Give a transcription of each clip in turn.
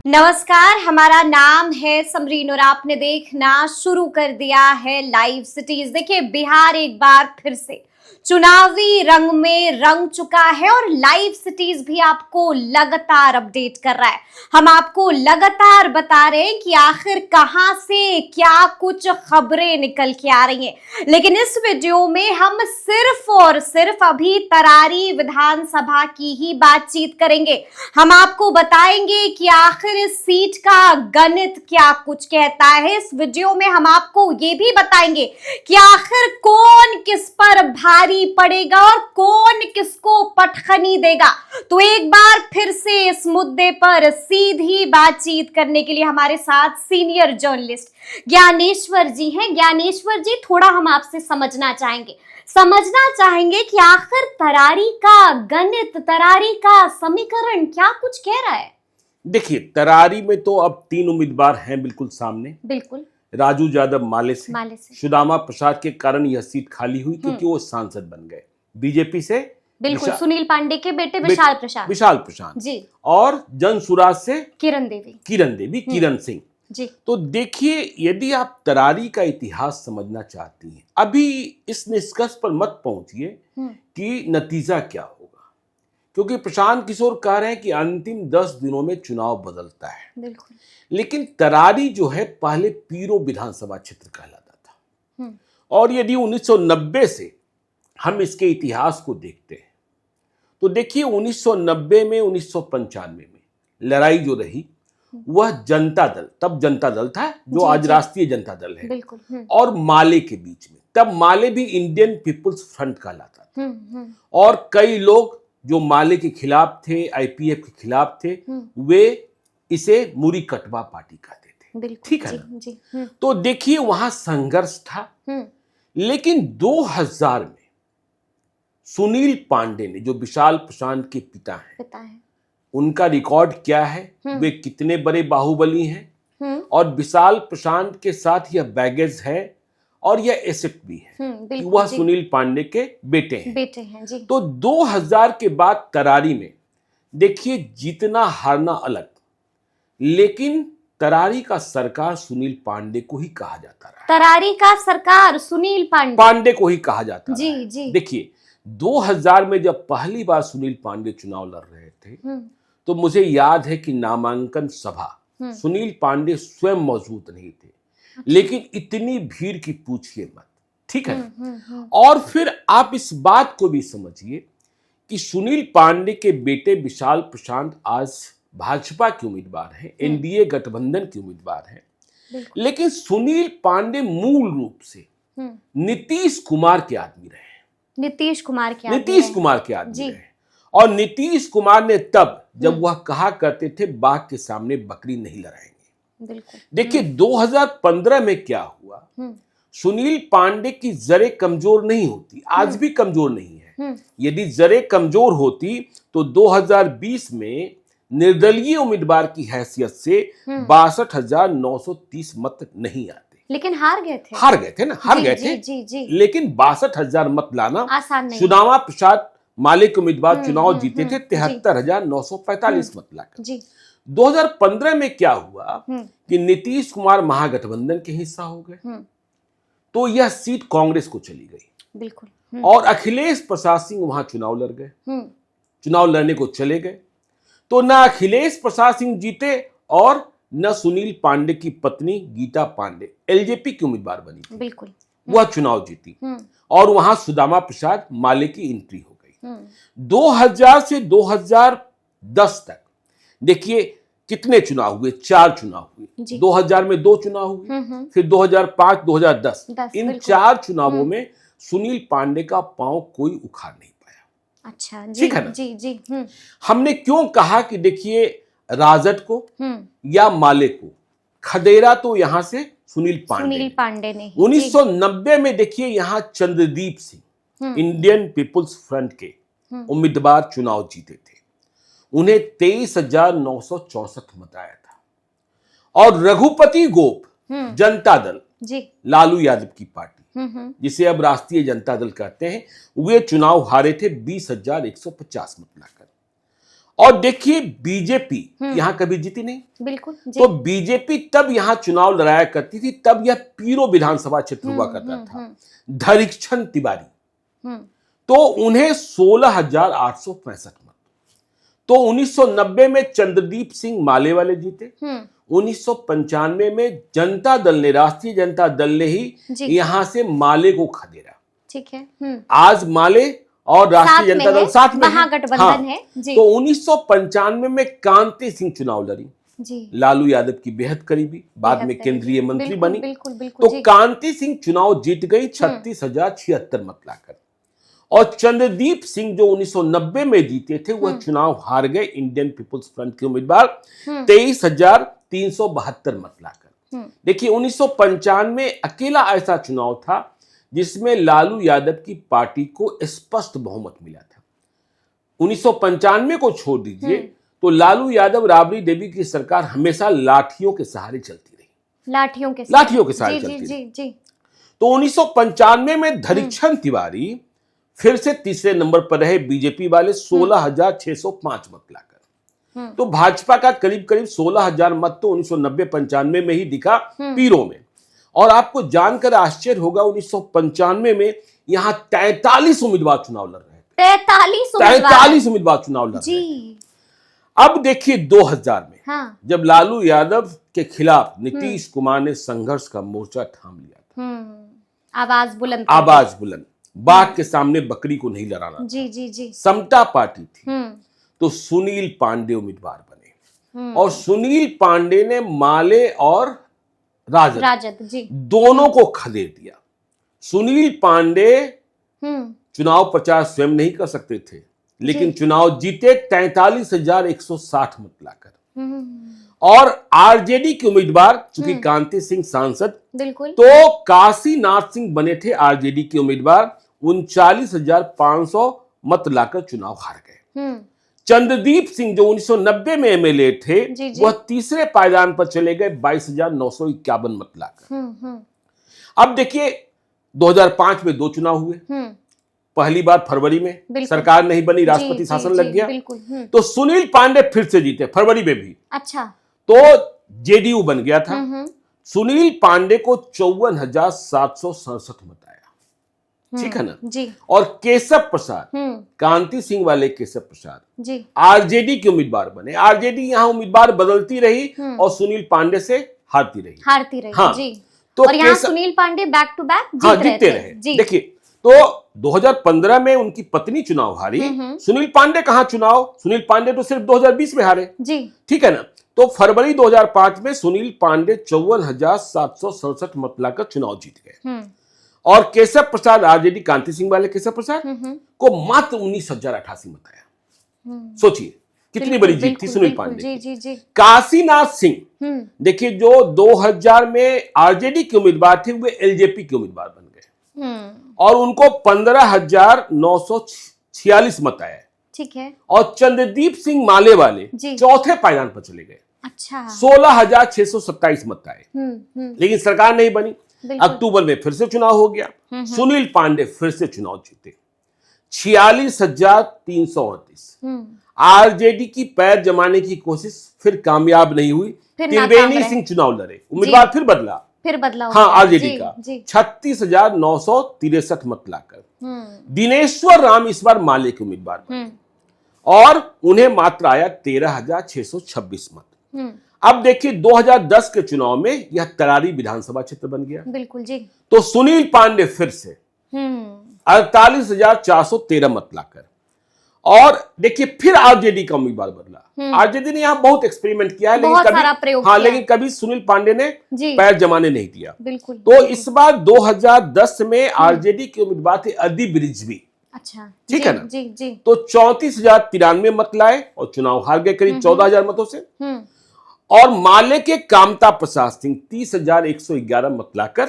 नमस्कार, हमारा नाम है समरीन और आपने देखना शुरू कर दिया है लाइव सिटीज। देखिए, बिहार एक बार फिर से चुनावी रंग में रंग चुका है और लाइव सिटीज भी आपको लगातार अपडेट कर रहा है। हम आपको लगातार बता रहे हैं कि आखिर कहां से क्या कुछ खबरें निकल के आ रही हैं। लेकिन इस वीडियो में हम सिर्फ और सिर्फ अभी तरारी विधानसभा की ही बातचीत करेंगे। हम आपको बताएंगे कि आखिर इस सीट का गणित क्या कुछ कहता है। इस वीडियो में हम आपको ये भी बताएंगे कि आखिर कौन किस पर भारी पड़ेगा और कौन किसको पटखनी देगा। तो एक बार फिर से इस मुद्दे पर सीधी बातचीत करने के लिए हमारे साथ सीनियर जर्नलिस्ट ज्ञानेश्वर जी हैं। ज्ञानेश्वर जी, थोड़ा हम आपसे समझना चाहेंगे कि आखिर तरारी का गणित, तरारी का समीकरण क्या कुछ कह रहा है। देखिए, तरारी में तो अब 3 उम्मीदवार हैं बिल्कुल सामने। बिल्कुल। राजू यादव माले से। सुदामा प्रसाद के कारण यह सीट खाली हुई क्योंकि वो सांसद बन गए। बीजेपी से बिल्कुल सुनील पांडे के बेटे विशाल प्रशांत जी, और जन सुराज से किरण सिंह जी। तो देखिए, यदि आप तरारी का इतिहास समझना चाहती हैं, अभी इस निष्कर्ष पर मत पहुंचिए कि नतीजा क्या होगा, क्योंकि प्रशांत किशोर कह रहे हैं कि अंतिम 10 दिनों में चुनाव बदलता है। बिल्कुल। लेकिन तरारी जो है पहले पीरो विधानसभा क्षेत्र कहलाता था, और यदि 1990 से हम इसके इतिहास को देखते हैं तो देखिए 1990 में 1995 में लड़ाई जो रही वह जनता दल, तब जनता दल था जो आज राष्ट्रीय जनता दल है, बिल्कुल। और माले के बीच में। तब माले भी इंडियन पीपुल्स फ्रंट कहलाता था, और कई लोग जो माले के खिलाफ थे, आईपीएफ के खिलाफ थे, वे इसे मुरी कटवा पार्टी कहते थे। ठीक है ना? तो देखिए, वहां संघर्ष था। लेकिन 2000 में सुनील पांडे ने, जो विशाल प्रशांत के पिता हैं, उनका रिकॉर्ड क्या है, वे कितने बड़े बाहुबली हैं, और विशाल प्रशांत के साथ यह बैगेज है और यह एसेट भी है कि वह सुनील पांडे के बेटे हैं जी। तो 2000 के बाद तरारी में देखिए, जीतना हारना अलग, लेकिन तरारी का सरकार सुनील पांडे को ही कहा जाता रहा। तरारी का सरकार सुनील पांडे को ही कहा जाता जी रहा। जी। देखिए, 2000 में जब पहली बार सुनील पांडे चुनाव लड़ रहे थे तो मुझे याद है कि नामांकन सभा सुनील पांडे स्वयं मौजूद नहीं थे, लेकिन इतनी भीड़ की पूछिए मत। ठीक है। और फिर आप इस बात को भी समझिए कि सुनील पांडे के बेटे विशाल प्रशांत आज भाजपा के उम्मीदवार हैं, एनडीए गठबंधन के उम्मीदवार हैं, लेकिन सुनील पांडे मूल रूप से नीतीश कुमार के आदमी रहे। नीतीश कुमार के आदमी रहे। और नीतीश कुमार ने तब, जब वह कहा करते थे बाघ के सामने बकरी नहीं लड़ाएंगे। देखिए, 2015 में क्या हुआ, सुनील पांडे की जरें कमजोर नहीं होती, आज भी कमजोर नहीं है। यदि जरें कमजोर होती तो 2020 में निर्दलीय उम्मीदवार की हैसियत से 62,930 मत नहीं आते। लेकिन हार गए थे। लेकिन 62,000 मत लाना आसान नहीं। सुदामा प्रसाद माले के उम्मीदवार चुनाव जीते थे 73,945 मत लाकर। 2015 में क्या हुआ कि नीतीश कुमार महागठबंधन के हिस्सा हो गए, तो यह सीट कांग्रेस को चली गई। बिल्कुल। और अखिलेश प्रसाद सिंह वहां चुनाव लड़ गए, चुनाव लड़ने को चले गए। तो न अखिलेश प्रसाद सिंह जीते और न सुनील पांडे की पत्नी गीता पांडे एलजेपी की उम्मीदवार बनी। बिल्कुल। वह चुनाव जीती और वहां सुदामा प्रसाद माले की एंट्री हो गई। 2000 से 2010 तक देखिए कितने चुनाव हुए, 4 चुनाव हुए। 2000 में 2 चुनाव हुए, फिर 2005, 2010, इन 4 चुनावों में सुनील पांडे का पांव कोई उखाड़ नहीं पाया। अच्छा जी, ठीक है ना? जी। हमने क्यों कहा कि देखिए, राजद को या माले को खदेरा तो यहां से सुनील पांडे ने 1990 में देखिए, यहां Chandradeep Singh Indian People's Front के उम्मीदवार चुनाव जीते थे। उन्हें 23,964 मत आया था, और रघुपति गोप जनता दल लालू यादव की पार्टी, जिसे अब राष्ट्रीय जनता दल कहते हैं, वे चुनाव हारे थे 20,150 मत लाकर। और देखिए बीजेपी यहां कभी जीती नहीं। बिल्कुल जी। तो बीजेपी तब यहां चुनाव लड़ाया करती थी, तब यह पीरो विधानसभा क्षेत्र हुआ करता था। धरीक्षण तिवारी, तो उन्हें 16,865 मत। तो 1990 में चंद्रदीप सिंह माले वाले जीते। 1995 में जनता दल ने, राष्ट्रीय जनता दल ने ही यहां से माले को खदेड़ा। ठीक है। आज माले और राष्ट्रीय जनता दल साथ में महागठबंधन है जी। तो 1995 में कांति सिंह चुनाव लड़ी जी। लालू यादव की बेहद करीबी, बाद में केंद्रीय मंत्री बनी। बिल्कुल तो कांति सिंह चुनाव जीत गई 36,076 मत लाकर। और चंद्रदीप सिंह जो 1990 में जीते थे वह चुनाव हार गए इंडियन पीपुल्स फ्रंट के उम्मीदवार 23,372 मत लाकर। देखिए 1995 में अकेला ऐसा चुनाव था जिसमें लालू यादव की पार्टी को स्पष्ट बहुमत मिला था। 1995 को छोड़ दीजिए तो लालू यादव राबड़ी देवी की सरकार हमेशा लाठियों के सहारे चलती रही। लाठियों के सहारे चलती रही। तो 1995 में धरीक्षण तिवारी फिर से तीसरे नंबर पर रहे, बीजेपी वाले 16,605 मत लाकर। तो भाजपा का करीब करीब 16,000 मत तो 1990-95 में ही दिखा पीरों में। और आपको जानकर आश्चर्य होगा 1995 में यहां 43 उम्मीदवार चुनाव लड़ रहे थे। 43 उम्मीदवार चुनाव लड़ रहे थे। अब देखिए 2000 में जब लालू यादव के खिलाफ नीतीश कुमार ने संघर्ष का मोर्चा थाम लिया था। आवाज बुलंद, बाघ के सामने बकरी को नहीं लड़ाना। जी। समता पार्टी थी तो सुनील पांडे उम्मीदवार बने और सुनील पांडे ने माले और राजद जी दोनों को खदेड़ दिया। सुनील पांडे चुनाव प्रचार स्वयं नहीं कर सकते थे, लेकिन चुनाव जीते 43,160 मत लाकर। और आरजेडी के उम्मीदवार चूंकि कांति सिंह सांसद, बिल्कुल, तो काशीनाथ सिंह बने थे आरजेडी के उम्मीदवार, 39,500 मत लाकर चुनाव हार गए। चंद्रदीप सिंह जो 1990 में एमएलए थे वह तीसरे पायदान पर चले गए 22,951 मत लाकर। अब देखिए 2005 में 2 चुनाव हुए। पहली बार फरवरी में सरकार नहीं बनी, राष्ट्रपति शासन लग गया। तो सुनील पांडे फिर से जीते फरवरी में भी। अच्छा, तो जेडीयू बन गया था। सुनील पांडे को 54,767 मत आया। ठीक है ना जी। और केशव प्रसाद, कांति सिंह वाले केशव प्रसाद जी आरजेडी के उम्मीदवार बने। आरजेडी यहाँ उम्मीदवार बदलती रही और सुनील पांडे से हारती रही। हाँ जी। तो और यहाँ Sunil Pandey back to back जीतते रहे। देखिए तो 2015 में उनकी पत्नी चुनाव हारी, सुनील पांडे कहाँ चुनाव, सुनील पांडे तो सिर्फ 2020 में हारे जी। ठीक है ना। तो फरवरी 2005 में सुनील पांडे 54,767 मत लाकर चुनाव जीत गए। और केशव प्रसाद, आरजेडी कांति सिंह वाले केशव प्रसाद को मात्र 19,088 मत आया। सोचिए कितनी बड़ी जीत थी सुनील पांडे की। काशीनाथ सिंह देखिए जो 2000 में आरजेडी के उम्मीदवार थे वे एलजेपी के उम्मीदवार बन गए और उनको 15,946 मत आया। ठीक है। और चंद्रदीप सिंह माले वाले चौथे पायदान पर चले गए। अच्छा। 16,627 मत आए। लेकिन सरकार नहीं बनी। अक्टूबर में फिर से चुनाव हो गया। सुनील पांडे फिर से चुनाव जीते 46,338। आरजेडी की पैर जमाने की कोशिश फिर कामयाब नहीं हुई। त्रिवेणी सिंह चुनाव लड़े, उम्मीदवार फिर बदला हाँ आरजेडी का 36,963 मत लाकर। दिनेश्वर राम इस बार माले के उम्मीदवार बने और उन्हें मात्र आया 13,626 मत। अब देखिए 2010 के चुनाव में यह तरारी विधानसभा क्षेत्र बन गया। बिल्कुल जी। तो सुनील पांडे फिर से 48,413 मत लाकर और देखिए फिर आरजेडी का उम्मीदवार बदला। आरजेडी ने यहाँ बहुत एक्सपेरिमेंट किया है, लेकिन कभी सुनील पांडे ने पैर जमाने नहीं दिया। बिल्कुल। तो इस बार 2010 में आरजेडी के उम्मीदवार थे अदीब रिजवी। अच्छा, ठीक है ना जी। तो 34,093 मत लाए और चुनाव हार गए करीब 14,000 मतों से। और माले के कामता प्रसाद सिंह 30,111 मत लाकर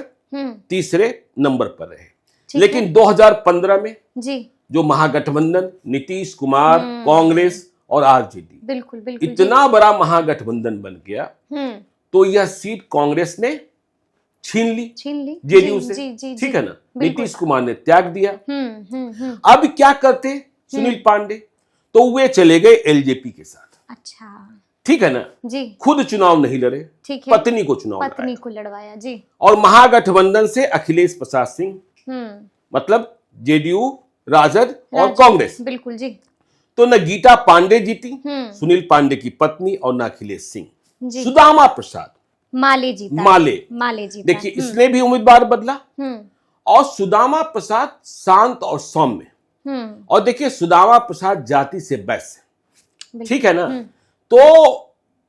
तीसरे नंबर पर रहे। लेकिन 2015 में जी जो महागठबंधन नीतीश कुमार, कांग्रेस और आरजेडी, बिल्कुल इतना बड़ा महागठबंधन बन गया तो यह सीट कांग्रेस ने छीन ली जेडीयू से। ठीक है ना। नीतीश कुमार ने त्याग दिया। अब क्या करते सुनील पांडे, तो वे चले गए एलजेपी के साथ। अच्छा, ठीक है ना जी, खुद चुनाव नहीं लड़े, ठीक है, पत्नी को चुनाव पत्नी लड़ाया। को लड़वाया जी। और महागठबंधन से अखिलेश प्रसाद सिंह, मतलब जेडीयू, राजद और राजद, कांग्रेस। बिल्कुल जी, तो न गीता पांडे जीती, सुनील पांडे की पत्नी, और न अखिलेश सिंह। जी, सुदामा प्रसाद माले जीता, माले जीता। देखिए इसने भी उम्मीदवार बदला, और सुदामा प्रसाद शांत और सौम्य। और देखिए सुदामा प्रसाद जाति से वैश्य, ठीक है ना। तो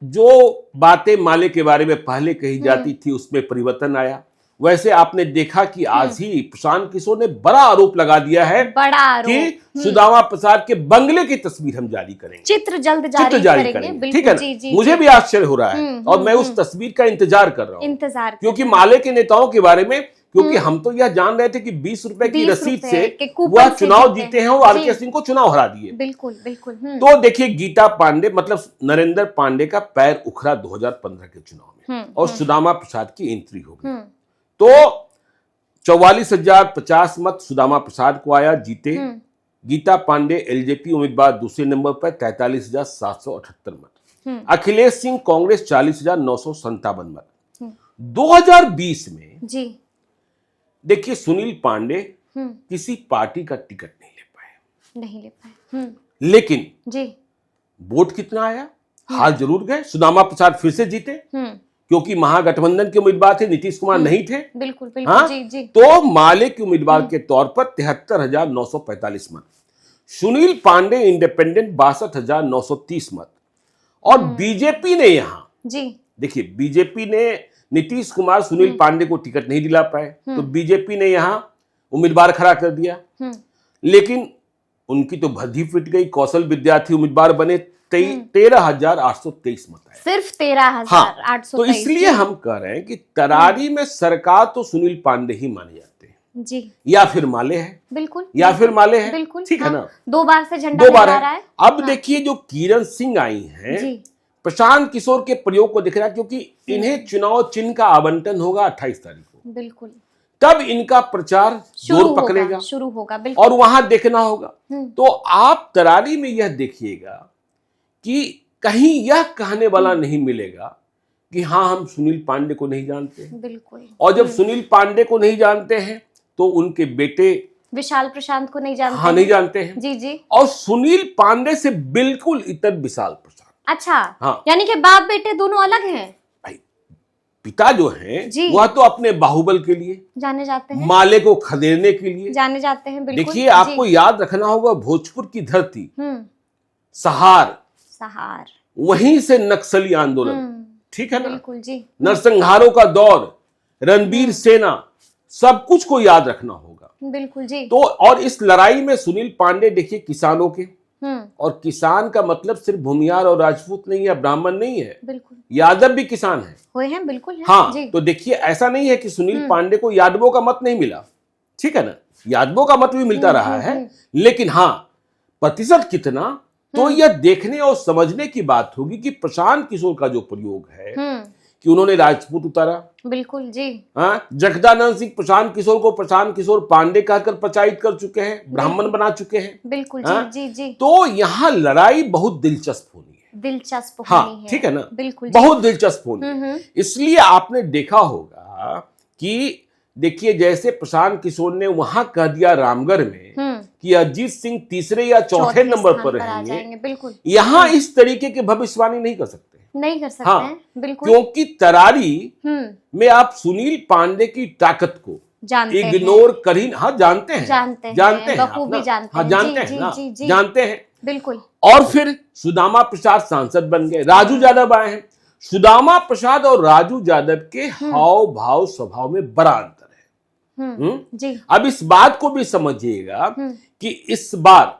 जो बातें माले के बारे में पहले कही जाती थी उसमें परिवर्तन आया। वैसे आपने देखा कि आज ही प्रशांत किशोर ने बड़ा आरोप लगा दिया है, बड़ा आरोप कि सुदामा प्रसाद के बंगले की तस्वीर हम जारी करेंगे, चित्र जल्द जारी करेंगे। ठीक है ना। मुझे भी आश्चर्य हो रहा है और मैं उस तस्वीर का इंतजार कर रहा हूँ, क्योंकि माले के नेताओं के बारे में, क्योंकि हम तो यह जान रहे थे कि 20 रुपए की रसीद से वह चुनाव जीते हैं और आरके सिंह को चुनाव हरा दिए। बिल्कुल बिल्कुल। तो देखिए गीता पांडे मतलब नरेंद्र पांडे का पैर उखड़ा 2015 के चुनाव में, और सुदामा प्रसाद की एंट्री हो गई। तो 44,050 मत सुदामा प्रसाद को आया, जीते। गीता पांडे एलजेपी उम्मीदवार दूसरे नंबर पर 43,778 मत। अखिलेश सिंह कांग्रेस 40,957 मत। 2020 में जी देखिए सुनील पांडे किसी पार्टी का टिकट नहीं ले पाए, लेकिन जी वोट कितना आया, हार जरूर गए। सुदामा प्रसाद फिर से जीते, क्योंकि महागठबंधन के उम्मीदवार थे, नीतीश कुमार नहीं थे। बिल्कुल बिल्कुल। हाँ? जी जी। तो माले के उम्मीदवार के तौर पर 73,945 मत। सुनील पांडे इंडिपेंडेंट 62,930 मत। और बीजेपी ने यहां जी देखिए, बीजेपी ने नीतीश कुमार सुनील पांडे को टिकट नहीं दिला पाए, तो बीजेपी ने यहां उम्मीदवार खड़ा कर दिया। लेकिन उनकी तो भद्दी फिट गई, कौशल विद्यार्थी उम्मीदवार बने, 13,823 मत आए, सिर्फ 13,823। तो इसलिए हम कह रहे हैं कि तरारी में सरकार तो सुनील पांडे ही माने जाते हैं जी, या फिर माले है, बिल्कुल, या फिर माले है, बिल्कुल, ठीक है ना। 2 बार से झंडा दो बार लहरा रहा है। अब देखिए जो किरण सिंह आई हैं, प्रशांत किशोर के प्रयोग को दिख रहा है, क्योंकि इन्हें चुनाव चिन्ह का आवंटन होगा 28 तारीख को, बिल्कुल, तब इनका प्रचार जोर पकड़ेगा, शुरू होगा, बिल्कुल। और वहां देखना होगा। तो आप तरारी में यह देखिएगा कि कहीं यह कहने वाला नहीं मिलेगा कि हाँ हम सुनील पांडे को नहीं जानते, बिल्कुल। और जब सुनील पांडे को नहीं जानते हैं तो उनके बेटे विशाल प्रशांत को नहीं जानते, हाँ नहीं जानते हैं, जी जी। और सुनील पांडे से बिल्कुल इतर विशाल प्रशांत। अच्छा, हाँ, यानी कि बाप बेटे दोनों अलग हैं। भाई पिता जो है वह तो अपने बाहुबल के लिए जाने जाते हैं, माले को खदेड़ने के लिए जाने जाते हैं, बिल्कुल। देखिए आपको याद रखना होगा, भोजपुर की धरती, सहार, वहीं से नक्सली आंदोलन, ठीक है ना, बिल्कुल जी। नरसंहारों का दौर, रणबीर सेना, सब कुछ को याद रखना होगा, बिल्कुल जी। तो और इस लड़ाई में सुनील पांडे देखिए किसानों के, और किसान का मतलब सिर्फ भूमियार और राजपूत नहीं है, ब्राह्मण नहीं है, बिल्कुल, यादव भी किसान है, हुए हैं, बिल्कुल है, हाँ जी। तो देखिए ऐसा नहीं है कि सुनील पांडे को यादवों का मत नहीं मिला, ठीक है ना, यादवों का मत भी मिलता रहा है, लेकिन हाँ प्रतिशत कितना, तो यह देखने और समझने की बात होगी कि प्रशांत किशोर का जो प्रयोग है कि उन्होंने राजपूत उतारा, बिल्कुल जी। हाँ, जगदानंद सिंह प्रशांत किशोर को प्रशांत किशोर पांडे कहकर प्रचारित कर चुके हैं, ब्राह्मण बना चुके हैं, बिल्कुल जी जी। तो यहाँ लड़ाई बहुत दिलचस्प होनी है, दिलचस्प हाँ होनी है, ठीक है ना, बिल्कुल बहुत दिलचस्प होनी है। इसलिए आपने देखा होगा कि देखिए जैसे प्रशांत किशोर ने वहां कह दिया रामगढ़ में कि अजीत सिंह तीसरे या चौथे नंबर पर रहेंगे, बिल्कुल, यहाँ इस तरीके की भविष्यवाणी नहीं कर सकते, नहीं कर सकते हाँ, हैं, बिल्कुल, क्योंकि तरारी में आप सुनील पांडे की ताकत को इग्नोर कर ही, हाँ जानते हैं, जानते हैं, बखूबी हाँ जानते हैं ना, जानते हैं, बिल्कुल। और फिर सुदामा प्रसाद सांसद बन गए, राजू यादव आए हैं। सुदामा प्रसाद और राजू यादव के हाव भाव स्वभाव में बड़ा अंतर है, जी। अब इस बात को भी समझिएगा कि इस बार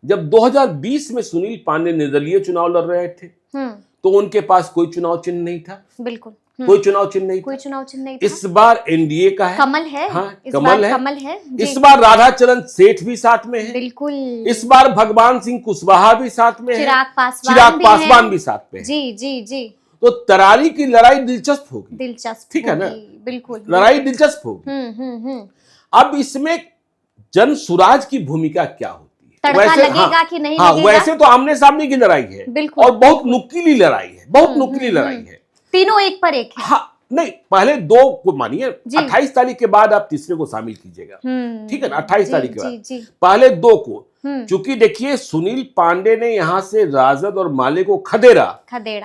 जब 2020 में सुनील पांडे निर्दलीय चुनाव लड़ रहे थे तो उनके पास कोई चुनाव चिन्ह नहीं था, बिल्कुल, कोई चुनाव चिन्ह नहीं, कोई चुनाव चिन्ह नहीं था। इस बार एनडीए का है, कमल है, हाँ, कमल है, इस बार राधाचरण सेठ भी साथ में है, बिल्कुल, इस बार भगवान सिंह कुशवाहा भी साथ में है, चिराग पासवान भी साथ में है, जी जी जी। तो तरारी की लड़ाई दिलचस्प होगी, दिलचस्प, ठीक है ना, बिल्कुल, लड़ाई दिलचस्प होगी। अब इसमें जन सुराज की भूमिका क्या होती है, तड़का लगेगा कि नहीं हाँ, लगेगा? वैसे तो आमने सामने की लड़ाई है बिल्कुल। और बहुत नुकीली लड़ाई है, बहुत नुकीली लड़ाई है। तीनों एक पर एक है। हाँ, नहीं, पहले दो को मानिए, जी। 28 तारीख के बाद आप तीसरे को शामिल कीजिएगा, ठीक है ना, 28 जी, तारीख के जी, बाद जी। पहले दो को, क्योंकि देखिए सुनील पांडे ने यहां से राजद और माले को खदेड़ा,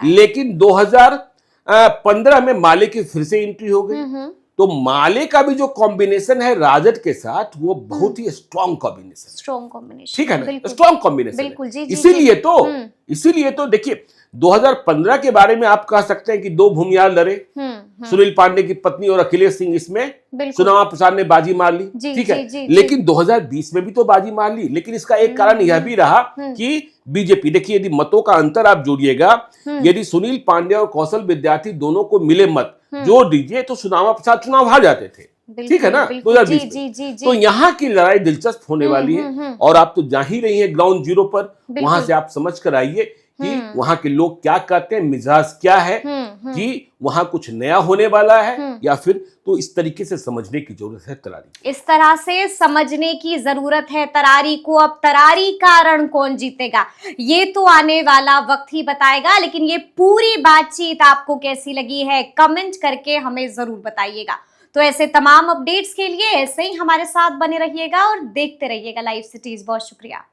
लेकिन 2015 में माले की फिर से एंट्री हो गई। तो माले का भी जो कॉम्बिनेशन है राजद के साथ वो बहुत ही स्ट्रॉन्ग कॉम्बिनेशन, ठीक है ना, स्ट्रॉन्ग कॉम्बिनेशन। इसीलिए तो देखिए 2015 के बारे में आप कह सकते हैं कि दो भूमियाल लड़े, सुनील पांडे की पत्नी और अखिलेश सिंह, इसमें सुषमा प्रसाद ने बाजी मार ली, ठीक है। लेकिन 2020 में भी तो बाजी मार ली, लेकिन इसका एक कारण यह भी रहा कि बीजेपी, देखिए यदि मतों का अंतर आप जोड़िएगा, यदि सुनील पांडे और कौशल विद्यार्थी दोनों को मिले मत जोड़ दीजिए तो सुषमा प्रसाद चुनाव हार जाते थे, ठीक है ना, 2020 में। तो यहाँ की लड़ाई दिलचस्प होने वाली है और आप तो जा ही रही है ग्राउंड जीरो पर, वहां से आप समझ कर आइए कि वहां के लोग क्या कहते हैं, मिजाज क्या है, कि वहां कुछ नया होने वाला है या फिर, तो इस तरीके से समझने की जरूरत है तरारी। इस तरह से समझने की जरूरत है तरारी को। अब तरारी का रण कौन जीतेगा ये तो आने वाला वक्त ही बताएगा, लेकिन ये पूरी बातचीत आपको कैसी लगी है कमेंट करके हमें जरूर बताइएगा। तो ऐसे तमाम अपडेट्स के लिए ऐसे ही हमारे साथ बने रहिएगा और देखते रहिएगा लाइव सिटीज। बहुत शुक्रिया।